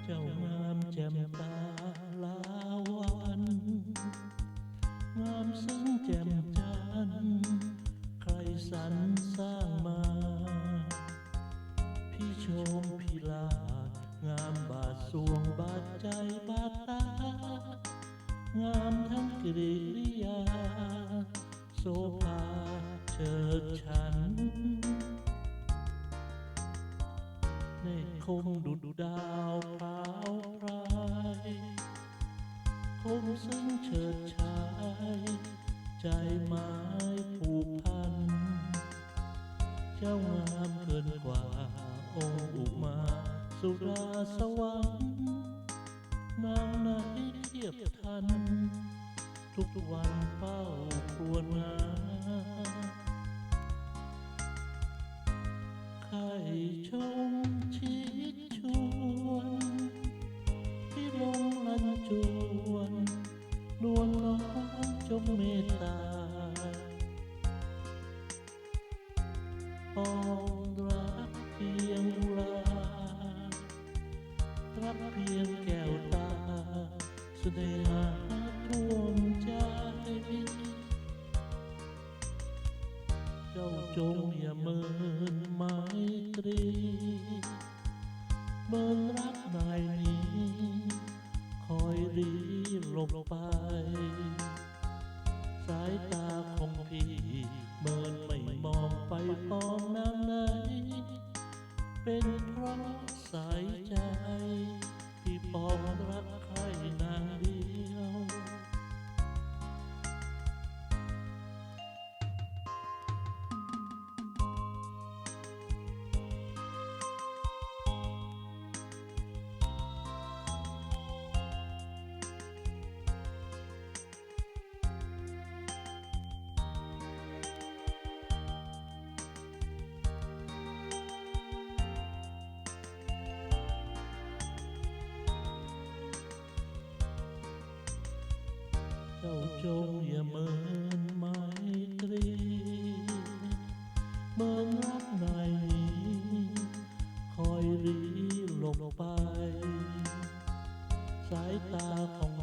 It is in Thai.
เจ้างามแจ่มตาลาวันงามซึ้งแจ่มจันทร์ใครสรรสร้างมาพี่ชมพี่ลางามบาดสวงบาดใจบาดตางามทั้งกิริยาโสภาเชิดฉันในคมดุจดาวพราวพรายคมซึ้งเฉิดฉายใจไม้ผูกพันเจ้างามเกินกว่าองค์อุมาสุราสวรรค์นางไหนเทียบทันทุกวันเฝ้าครวญงานใครชมชิดชวนที่ลงลันจวนนวลน้องจงเมตตาปองรักเพียงอุรารักเพียงแก้วตาเสน่หาท่วมใจเจ้าจงอย่าเมินไมตรีเมินรักนายนี้คอยรีหลบไปสายตาของพี่เมินไม่มองไปปองนางไหนเป็นเพราะสายใจพี่ปองรักใครนางเดียวเจ้าจงอย่าเมินไมตรีเมินรักนายนี้คอยรีหลบไปสายตาของ